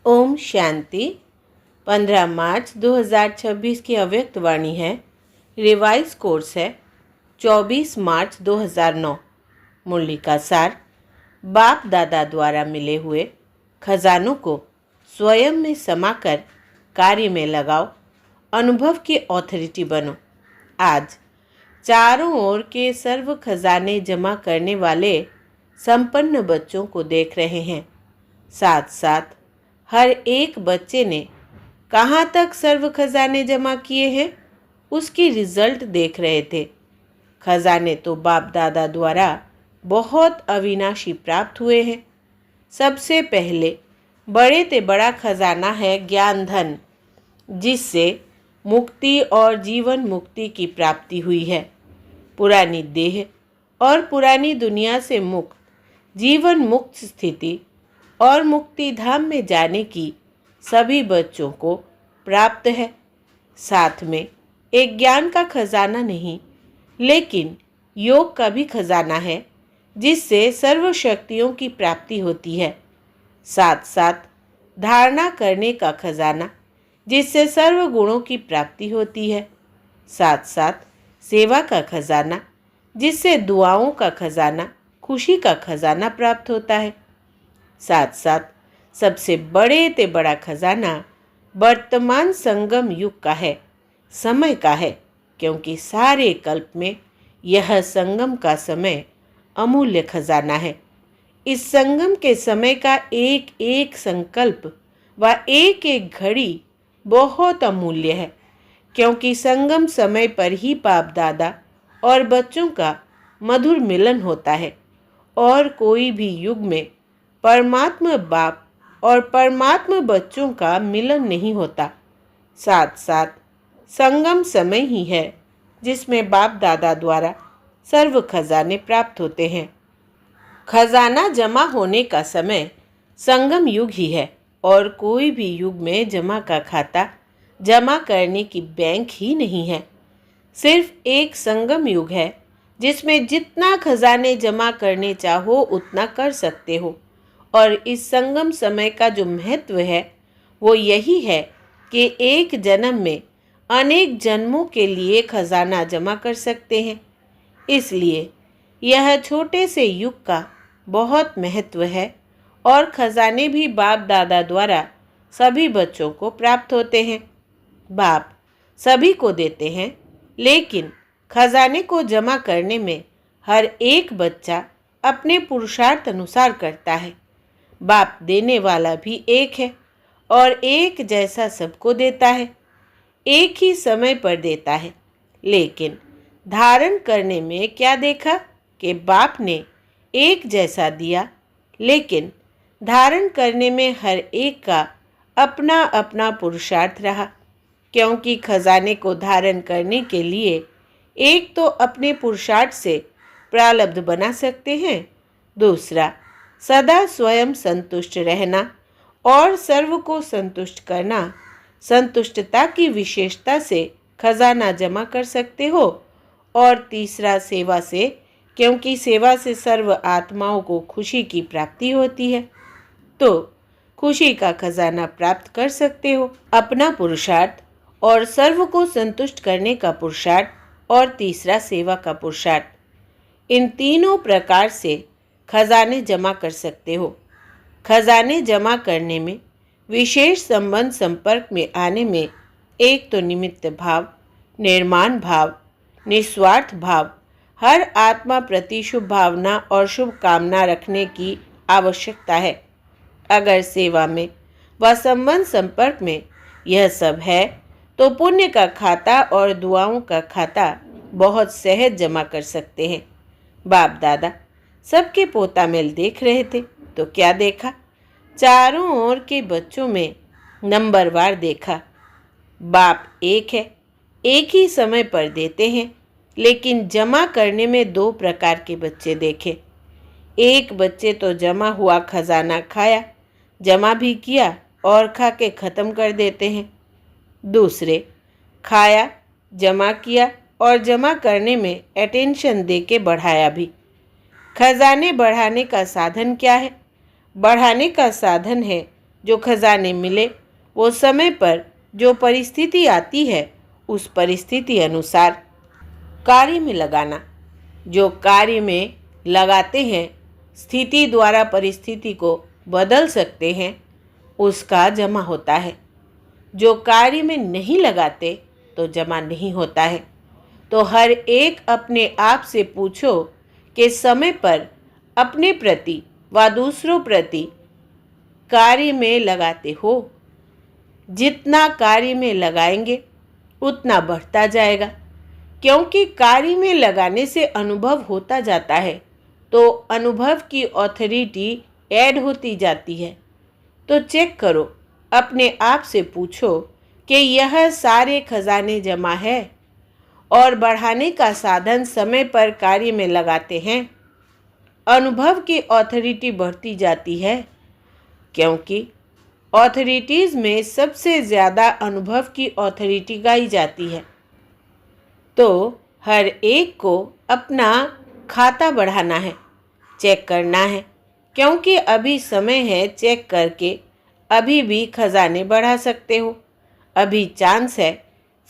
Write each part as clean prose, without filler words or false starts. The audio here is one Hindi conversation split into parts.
ओम शांति। 15 मार्च 2026 की अव्यक्त वाणी है। रिवाइज कोर्स है 24 मार्च 2009। मुरली का सार, बाप दादा द्वारा मिले हुए खजानों को स्वयं में समाकर कार्य में लगाओ, अनुभव की ऑथोरिटी बनो। आज चारों ओर के सर्व खजाने जमा करने वाले संपन्न बच्चों को देख रहे हैं। साथ साथ हर एक बच्चे ने कहाँ तक सर्व खजाने जमा किए हैं उसकी रिजल्ट देख रहे थे। खजाने तो बाप दादा द्वारा बहुत अविनाशी प्राप्त हुए हैं। सबसे पहले बड़े से बड़ा खजाना है ज्ञान धन, जिससे मुक्ति और जीवन मुक्ति की प्राप्ति हुई है। पुरानी देह और पुरानी दुनिया से मुक्त जीवन मुक्त स्थिति और मुक्ति धाम में जाने की सभी बच्चों को प्राप्त है। साथ में एक ज्ञान का खजाना नहीं, लेकिन योग का भी खजाना है, जिससे सर्व शक्तियों की प्राप्ति होती है। साथ साथ धारणा करने का खजाना, जिससे सर्व गुणों की प्राप्ति होती है। साथ साथ सेवा का खजाना, जिससे दुआओं का खजाना, खुशी का खजाना प्राप्त होता है। साथ साथ सबसे बड़े से बड़ा खजाना वर्तमान संगम युग का है, समय का है, क्योंकि सारे कल्प में यह संगम का समय अमूल्य खजाना है। इस संगम के समय का एक एक संकल्प व एक एक घड़ी बहुत अमूल्य है, क्योंकि संगम समय पर ही बाप दादा और बच्चों का मधुर मिलन होता है और कोई भी युग में परमात्मा बाप और परमात्मा बच्चों का मिलन नहीं होता। साथ साथ संगम समय ही है जिसमें बाप दादा द्वारा सर्व खजाने प्राप्त होते हैं। खजाना जमा होने का समय संगम युग ही है और कोई भी युग में जमा का खाता जमा करने की बैंक ही नहीं है। सिर्फ एक संगम युग है जिसमें जितना खजाने जमा करने चाहो उतना कर सकते हो। और इस संगम समय का जो महत्व है वो यही है कि एक जन्म में अनेक जन्मों के लिए खजाना जमा कर सकते हैं। इसलिए यह छोटे से युग का बहुत महत्व है और खजाने भी बाप दादा द्वारा सभी बच्चों को प्राप्त होते हैं। बाप सभी को देते हैं, लेकिन खजाने को जमा करने में हर एक बच्चा अपने पुरुषार्थ अनुसार करता है। बाप देने वाला भी एक है और एक जैसा सबको देता है, एक ही समय पर देता है। लेकिन धारण करने में क्या देखा कि बाप ने एक जैसा दिया, लेकिन धारण करने में हर एक का अपना अपना पुरुषार्थ रहा, क्योंकि खजाने को धारण करने के लिए एक तो अपने पुरुषार्थ से प्रारब्ध बना सकते हैं, दूसरा सदा स्वयं संतुष्ट रहना और सर्व को संतुष्ट करना। संतुष्टता की विशेषता से खजाना जमा कर सकते हो, और तीसरा सेवा से, क्योंकि सेवा से सर्व आत्माओं को खुशी की प्राप्ति होती है, तो खुशी का खजाना प्राप्त कर सकते हो। अपना पुरुषार्थ और सर्व को संतुष्ट करने का पुरुषार्थ और तीसरा सेवा का पुरुषार्थ, इन तीनों प्रकार से खजाने जमा कर सकते हो। खजाने जमा करने में विशेष संबंध संपर्क में आने में एक तो निमित्त भाव, निर्माण भाव, निस्वार्थ भाव, हर आत्मा प्रति शुभ भावना और शुभ कामना रखने की आवश्यकता है। अगर सेवा में व संबंध संपर्क में यह सब है तो पुण्य का खाता और दुआओं का खाता बहुत सहज जमा कर सकते हैं। बाप दादा सबके पोता मेल देख रहे थे तो क्या देखा? चारों ओर के बच्चों में नंबरवार देखा। बाप एक है, एक ही समय पर देते हैं, लेकिन जमा करने में दो प्रकार के बच्चे देखे। एक बच्चे तो जमा हुआ खजाना खाया, जमा भी किया और खा के ख़त्म कर देते हैं। दूसरे खाया, जमा किया और जमा करने में अटेंशन दे के बढ़ाया भी। खजाने बढ़ाने का साधन क्या है? बढ़ाने का साधन है जो खजाने मिले वो समय पर जो परिस्थिति आती है उस परिस्थिति अनुसार कार्य में लगाना। जो कार्य में लगाते हैं स्थिति द्वारा परिस्थिति को बदल सकते हैं उसका जमा होता है। जो कार्य में नहीं लगाते तो जमा नहीं होता है। तो हर एक अपने आप से पूछो कि समय पर अपने प्रति व दूसरों प्रति कार्य में लगाते हो। जितना कार्य में लगाएंगे उतना बढ़ता जाएगा, क्योंकि कार्य में लगाने से अनुभव होता जाता है तो अनुभव की ऑथोरिटी ऐड होती जाती है। तो चेक करो, अपने आप से पूछो कि यह सारे खजाने जमा है और बढ़ाने का साधन समय पर कार्य में लगाते हैं। अनुभव की ऑथोरिटी बढ़ती जाती है, क्योंकि ऑथोरिटीज़ में सबसे ज़्यादा अनुभव की ऑथोरिटी गाई जाती है। तो हर एक को अपना खाता बढ़ाना है, चेक करना है, क्योंकि अभी समय है चेक करके अभी भी खजाने बढ़ा सकते हो। अभी चांस है,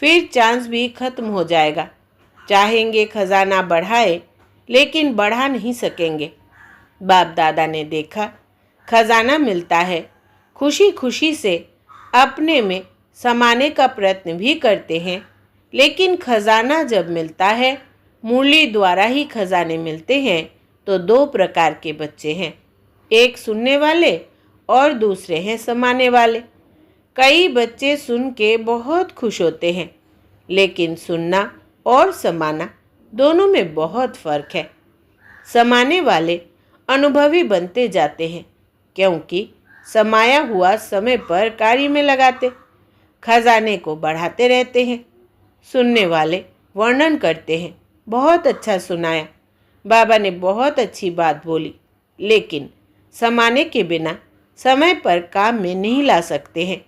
फिर चांस भी ख़त्म हो जाएगा। चाहेंगे खजाना बढ़ाए लेकिन बढ़ा नहीं सकेंगे। बाप दादा ने देखा खजाना मिलता है, खुशी खुशी से अपने में समाने का प्रयत्न भी करते हैं, लेकिन खजाना जब मिलता है, मुरली द्वारा ही खजाने मिलते हैं, तो दो प्रकार के बच्चे हैं, एक सुनने वाले और दूसरे हैं समाने वाले। कई बच्चे सुन के बहुत खुश होते हैं, लेकिन सुनना और समाना दोनों में बहुत फ़र्क है। समाने वाले अनुभवी बनते जाते हैं, क्योंकि समाया हुआ समय पर कार्य में लगाते, खजाने को बढ़ाते रहते हैं। सुनने वाले वर्णन करते हैं, बहुत अच्छा सुनाया, बाबा ने बहुत अच्छी बात बोली, लेकिन समाने के बिना समय पर काम में नहीं ला सकते हैं।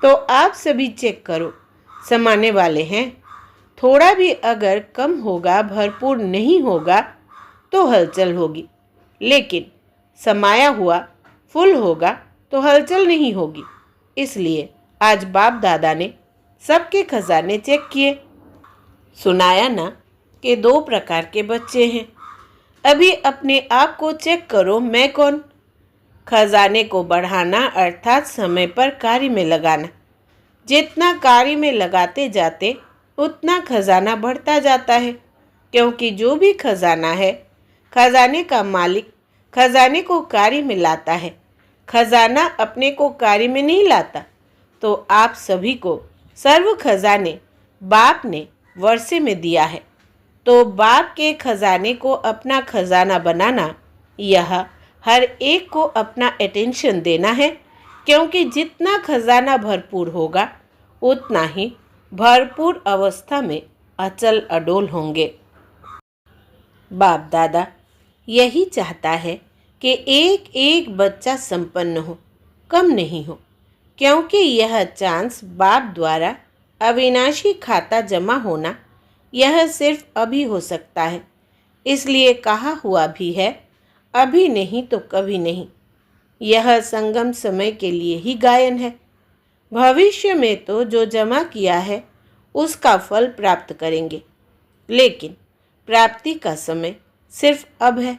तो आप सभी चेक करो, समाने वाले हैं, थोड़ा भी अगर कम होगा, भरपूर नहीं होगा तो हलचल होगी, लेकिन समाया हुआ फुल होगा तो हलचल नहीं होगी। इसलिए आज बाप दादा ने सबके खजाने चेक किए। सुनाया ना कि दो प्रकार के बच्चे हैं। अभी अपने आप को चेक करो, मैं कौन? खजाने को बढ़ाना अर्थात समय पर कार्य में लगाना। जितना कार्य में लगाते जाते उतना खजाना बढ़ता जाता है, क्योंकि जो भी खजाना है, खजाने का मालिक खजाने को कार्य में लाता है, खजाना अपने को कार्य में नहीं लाता। तो आप सभी को सर्व खजाने बाप ने वर्षे में दिया है, तो बाप के खजाने को अपना खजाना बनाना, यह हर एक को अपना अटेंशन देना है, क्योंकि जितना खजाना भरपूर होगा उतना ही भरपूर अवस्था में अचल अडोल होंगे। बाप दादा यही चाहता है कि एक एक बच्चा संपन्न हो, कम नहीं हो, क्योंकि यह चांस बाप द्वारा अविनाशी खाता जमा होना यह सिर्फ अभी हो सकता है। इसलिए कहा हुआ भी है, अभी नहीं तो कभी नहीं। यह संगम समय के लिए ही गायन है। भविष्य में तो जो जमा किया है उसका फल प्राप्त करेंगे, लेकिन प्राप्ति का समय सिर्फ अब है।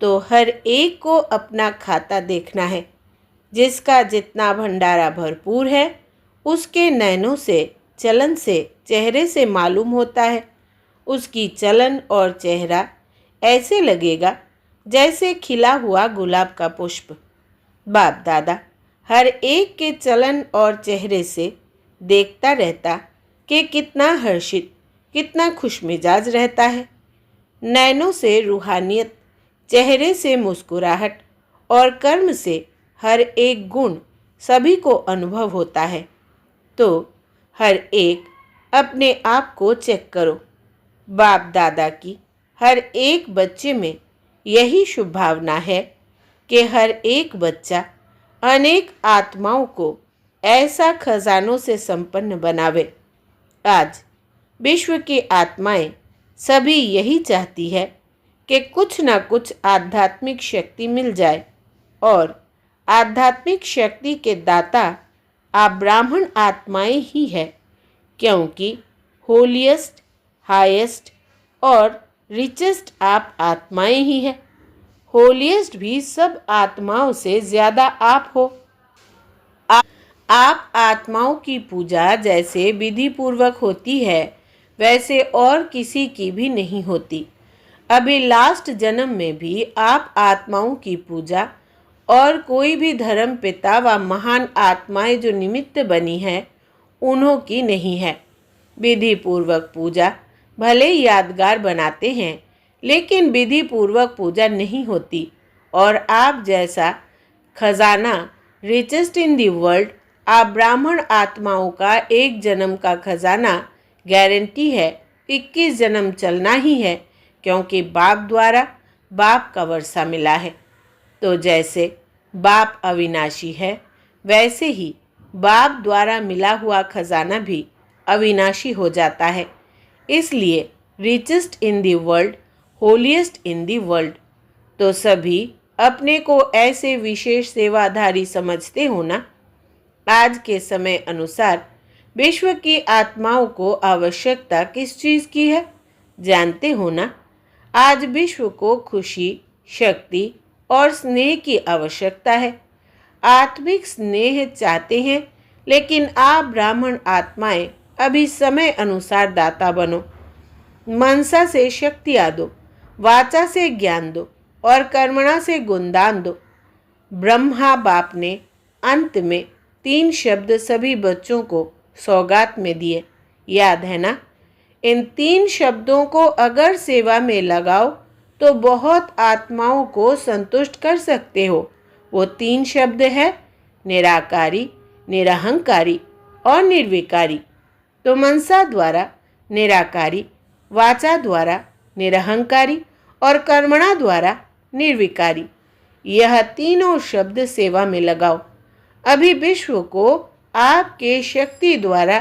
तो हर एक को अपना खाता देखना है। जिसका जितना भंडारा भरपूर है उसके नैनों से, चलन से, चेहरे से मालूम होता है। उसकी चलन और चेहरा ऐसे लगेगा जैसे खिला हुआ गुलाब का पुष्प। बाप दादा हर एक के चलन और चेहरे से देखता रहता कि कितना हर्षित, कितना खुशमिजाज रहता है। नैनों से रूहानियत, चेहरे से मुस्कुराहट और कर्म से हर एक गुण सभी को अनुभव होता है। तो हर एक अपने आप को चेक करो। बाप दादा की हर एक बच्चे में यही शुभ भावना है कि हर एक बच्चा अनेक आत्माओं को ऐसा खजानों से संपन्न बनावे। आज विश्व की आत्माएं सभी यही चाहती है कि कुछ ना कुछ आध्यात्मिक शक्ति मिल जाए और आध्यात्मिक शक्ति के दाता आप ब्राह्मण आत्माएं ही है, क्योंकि होलिएस्ट, हाईएस्ट और रिचेस्ट आप आत्माएं ही हैं। होलिएस्ट भी सब आत्माओं से ज़्यादा आप हो। आप आत्माओं की पूजा जैसे विधि पूर्वक होती है, वैसे और किसी की भी नहीं होती। अभी लास्ट जन्म में भी आप आत्माओं की पूजा और कोई भी धर्म पिता व महान आत्माएं जो निमित्त बनी है, उन्हों की नहीं है। विधि पूर्वक पूजा भले यादगार बनाते हैं, लेकिन विधि पूर्वक पूजा नहीं होती। और आप जैसा खजाना रिचेस्ट इन दी वर्ल्ड, आप ब्राह्मण आत्माओं का एक जन्म का खजाना गारंटी है 21 जन्म चलना ही है, क्योंकि बाप द्वारा बाप का वर्षा मिला है। तो जैसे बाप अविनाशी है, वैसे ही बाप द्वारा मिला हुआ खजाना भी अविनाशी हो जाता है। इसलिए richest in the world, holiest in the world. तो सभी अपने को ऐसे विशेष सेवाधारी समझते हो ना। आज के समय अनुसार विश्व की आत्माओं को आवश्यकता किस चीज़ की है, जानते हो ना। आज विश्व को खुशी, शक्ति और स्नेह की आवश्यकता है। आत्मिक स्नेह चाहते हैं, लेकिन आप ब्राह्मण आत्माएं अभी समय अनुसार दाता बनो। मनसा से शक्तियाँ दो, वाचा से ज्ञान दो और कर्मणा से गुणदान दो। ब्रह्मा बाप ने अंत में 3 शब्द सभी बच्चों को सौगात में दिए, याद है ना। इन 3 शब्दों को अगर सेवा में लगाओ तो बहुत आत्माओं को संतुष्ट कर सकते हो। वो 3 शब्द है निराकारी, निरहंकारी और निर्विकारी। तो मनसा द्वारा निराकारी, वाचा द्वारा निरहंकारी और कर्मणा द्वारा निर्विकारी, यह तीनों शब्द सेवा में लगाओ। अभी विश्व को आपके शक्ति द्वारा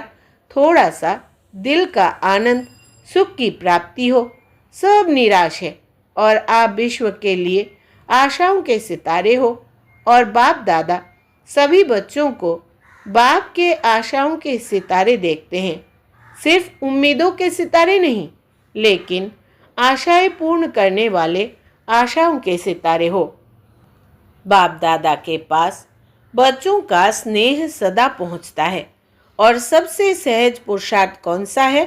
थोड़ा सा दिल का आनंद, सुख की प्राप्ति हो। सब निराश है और आप विश्व के लिए आशाओं के सितारे हो। और बाप दादा सभी बच्चों को बाप के आशाओं के सितारे देखते हैं। सिर्फ उम्मीदों के सितारे नहीं, लेकिन आशाएं पूर्ण करने वाले आशाओं के सितारे हो। बाप दादा के पास बच्चों का स्नेह सदा पहुंचता है। और सबसे सहज पुरुषार्थ कौन सा है?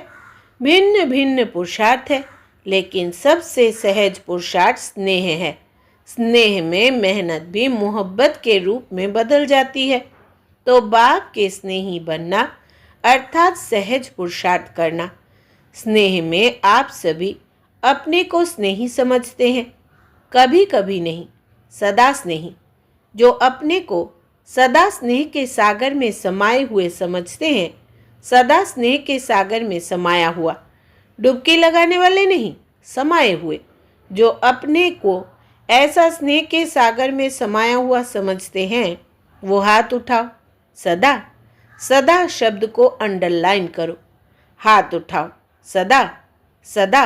भिन्न भिन्न पुरुषार्थ है, लेकिन सबसे सहज पुरुषार्थ स्नेह है। स्नेह में मेहनत भी मोहब्बत के रूप में बदल जाती है। तो बाप के स्नेही बनना अर्थात सहज पुरुषार्थ करना। स्नेह में आप सभी अपने को स्नेही समझते हैं, कभी कभी नहीं, सदा स्नेही। जो अपने को सदा स्नेह के सागर में समाये हुए समझते हैं, सदा स्नेह के सागर में समाया हुआ, डुबकी लगाने वाले नहीं, समाये हुए। जो अपने को ऐसा स्नेह के सागर में समाया हुआ समझते हैं, वो हाथ उठाओ। सदा, सदा शब्द को अंडरलाइन करो। हाथ उठाओ, सदा, सदा।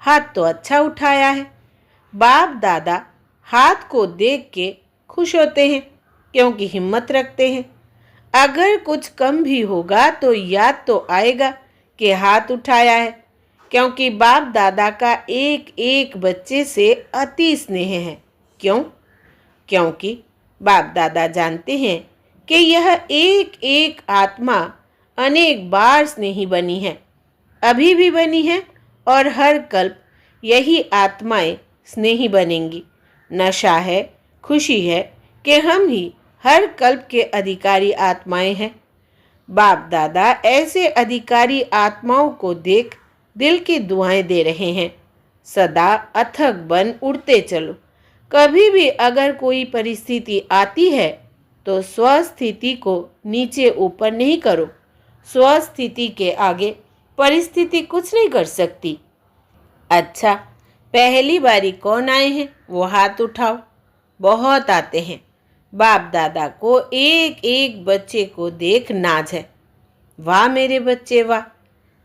हाथ तो अच्छा उठाया है। बाप दादा हाथ को देख के खुश होते हैं, क्योंकि हिम्मत रखते हैं। अगर कुछ कम भी होगा तो याद तो आएगा कि हाथ उठाया है, क्योंकि बाप दादा का एक एक बच्चे से अति स्नेह है। क्यों? क्योंकि बाप दादा जानते हैं कि यह एक एक आत्मा अनेक बार स्नेही बनी है, अभी भी बनी है और हर कल्प यही आत्माएं स्नेही बनेंगी। नशा है, खुशी है कि हम ही हर कल्प के अधिकारी आत्माएं हैं। बाप दादा ऐसे अधिकारी आत्माओं को देख दिल की दुआएं दे रहे हैं। सदा अथक बन उड़ते चलो। कभी भी अगर कोई परिस्थिति आती है तो स्वस्थिति को नीचे ऊपर नहीं करो। स्वस्थिति के आगे परिस्थिति कुछ नहीं कर सकती। अच्छा, पहली बारी कौन आए हैं? वो हाथ उठाओ। बहुत आते हैं। बाप दादा को एक एक बच्चे को देख नाज है। वाह मेरे बच्चे वाह।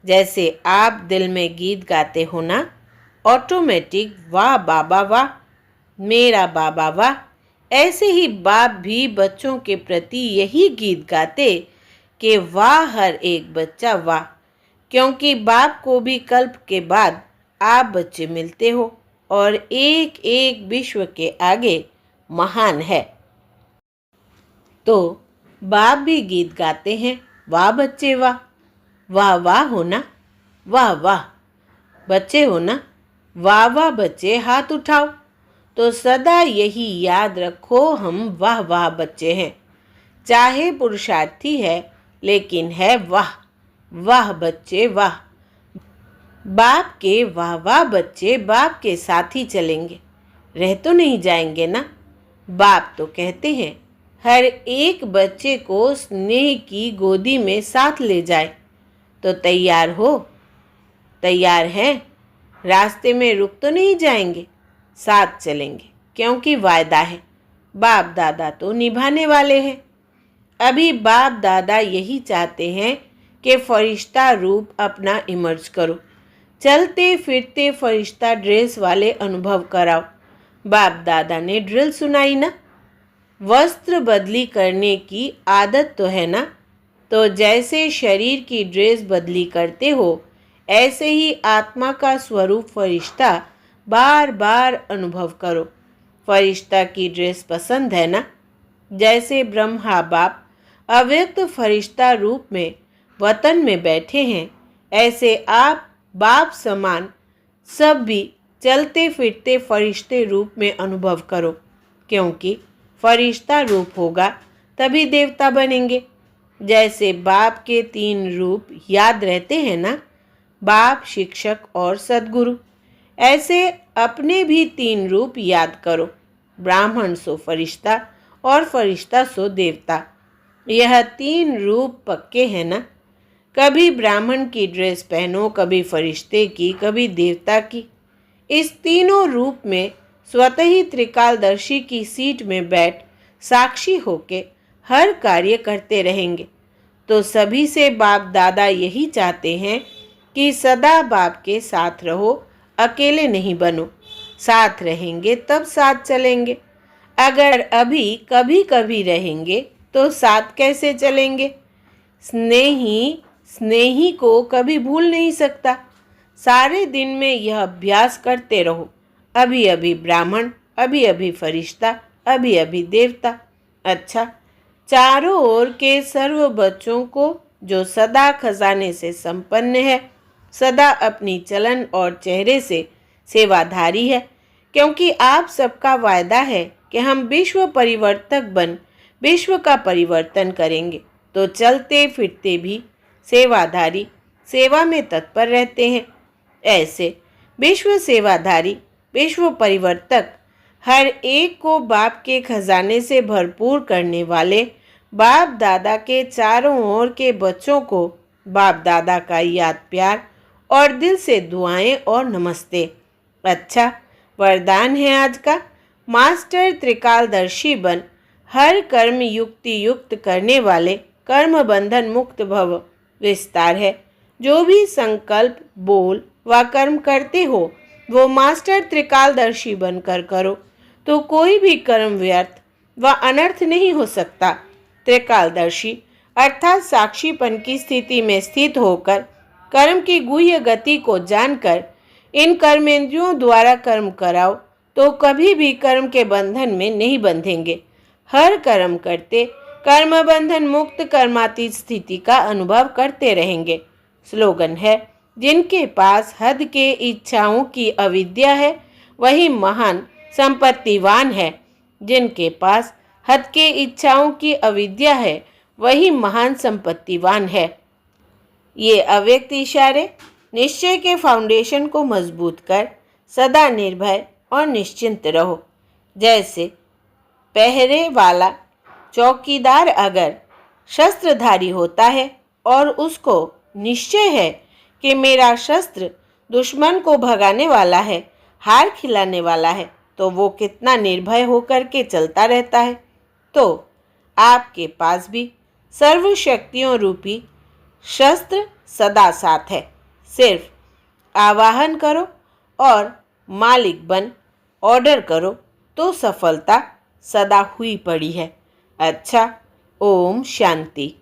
जैसे आप दिल में गीत गाते हो ना, ऑटोमेटिक वाह बाबा वाह, मेरा बाबा वाह, ऐसे ही बाप भी बच्चों के प्रति यही गीत गाते कि वाह हर एक बच्चा वाह, क्योंकि बाप को भी कल्प के बाद आप बच्चे मिलते हो और एक एक विश्व के आगे महान है। तो बाप भी गीत गाते हैं, वाह बच्चे वाह, वाह वाह हो ना, वाह वाह बच्चे हो ना, वाह वाह बच्चे हाथ उठाओ। तो सदा यही याद रखो, हम वाह वाह बच्चे हैं। चाहे पुरुषार्थी है लेकिन है वाह वाह बच्चे वाह। बाप के वाह वाह बच्चे बाप के साथ ही चलेंगे, रह तो नहीं जाएंगे ना। बाप तो कहते हैं हर एक बच्चे को स्नेह की गोदी में साथ ले जाए। तो तैयार हो? तैयार हैं? रास्ते में रुक तो नहीं जाएंगे, साथ चलेंगे, क्योंकि वायदा है, बाप दादा तो निभाने वाले हैं। अभी बाप दादा यही चाहते हैं कि फरिश्ता रूप अपना इमर्ज करो, चलते फिरते फरिश्ता ड्रेस वाले अनुभव कराओ। बाप दादा ने ड्रिल सुनाई ना, वस्त्र बदली करने की आदत तो है ना। तो जैसे शरीर की ड्रेस बदली करते हो, ऐसे ही आत्मा का स्वरूप फरिश्ता बार बार अनुभव करो। फरिश्ता की ड्रेस पसंद है ना। जैसे ब्रह्मा बाप अव्यक्त फरिश्ता रूप में वतन में बैठे हैं, ऐसे आप बाप समान सब भी चलते फिरते फरिश्ते रूप में अनुभव करो, क्योंकि फरिश्ता रूप होगा तभी देवता बनेंगे। जैसे बाप के 3 रूप याद रहते हैं ना, बाप, शिक्षक और सद्गुरु, ऐसे अपने भी 3 रूप याद करो। ब्राह्मण सो फरिश्ता और फरिश्ता सो देवता। यह 3 रूप पक्के हैं ना। कभी ब्राह्मण की ड्रेस पहनो, कभी फरिश्ते की, कभी देवता की। इस तीनों रूप में स्वतः ही त्रिकालदर्शी की सीट में बैठ साक्षी होके हर कार्य करते रहेंगे। तो सभी से बाप दादा यही चाहते हैं कि सदा बाप के साथ रहो, अकेले नहीं बनो। साथ रहेंगे तब साथ चलेंगे। अगर अभी कभी कभी रहेंगे तो साथ कैसे चलेंगे? स्नेही स्नेही को कभी भूल नहीं सकता। सारे दिन में यह अभ्यास करते रहो, अभी अभी ब्राह्मण, अभी अभी फरिश्ता, अभी अभी देवता। अच्छा, चारों ओर के सर्व बच्चों को जो सदा खजाने से संपन्न है, सदा अपनी चलन और चेहरे से सेवाधारी है, क्योंकि आप सबका वायदा है कि हम विश्व परिवर्तक बन विश्व का परिवर्तन करेंगे। तो चलते फिरते भी सेवाधारी सेवा में तत्पर रहते हैं। ऐसे विश्व सेवाधारी, विश्व परिवर्तक, हर एक को बाप के खजाने से भरपूर करने वाले बाप दादा के चारों ओर के बच्चों को बाप दादा का याद प्यार और दिल से दुआएं और नमस्ते। अच्छा, वरदान है आज का, मास्टर त्रिकालदर्शी बन हर कर्म युक्ति युक्त करने वाले कर्म बंधन मुक्त भव। विस्तार है, जो भी संकल्प बोल व कर्म करते हो वो मास्टर त्रिकालदर्शी बनकर करो, तो कोई भी कर्म व्यर्थ व अनर्थ नहीं हो सकता। त्रिकालदर्शी अर्थात साक्षीपन की स्थिति में स्थित होकर कर्म की गुह्य गति को जानकर इन कर्मेंद्रियों द्वारा कर्म कराओ, तो कभी भी कर्म के बंधन में नहीं बंधेंगे। हर कर्म करते कर्म बंधन मुक्त कर्मातीत स्थिति का अनुभव करते रहेंगे। स्लोगन है, जिनके पास हद के इच्छाओं की अविद्या है वही महान संपत्तिवान है। जिनके पास हद के इच्छाओं की अविद्या है वही महान संपत्तिवान है। ये अव्यक्त इशारे निश्चय के फाउंडेशन को मजबूत कर सदा निर्भय और निश्चिंत रहो। जैसे पहरे वाला चौकीदार अगर शस्त्रधारी होता है और उसको निश्चय है कि मेरा शस्त्र दुश्मन को भगाने वाला है, हार खिलाने वाला है, तो वो कितना निर्भय होकर के चलता रहता है। तो आपके पास भी सर्व शक्तियों रूपी शस्त्र सदा साथ है। सिर्फ आवाहन करो और मालिक बन ऑर्डर करो तो सफलता सदा हुई पड़ी है। अच्छा, ओम शांति।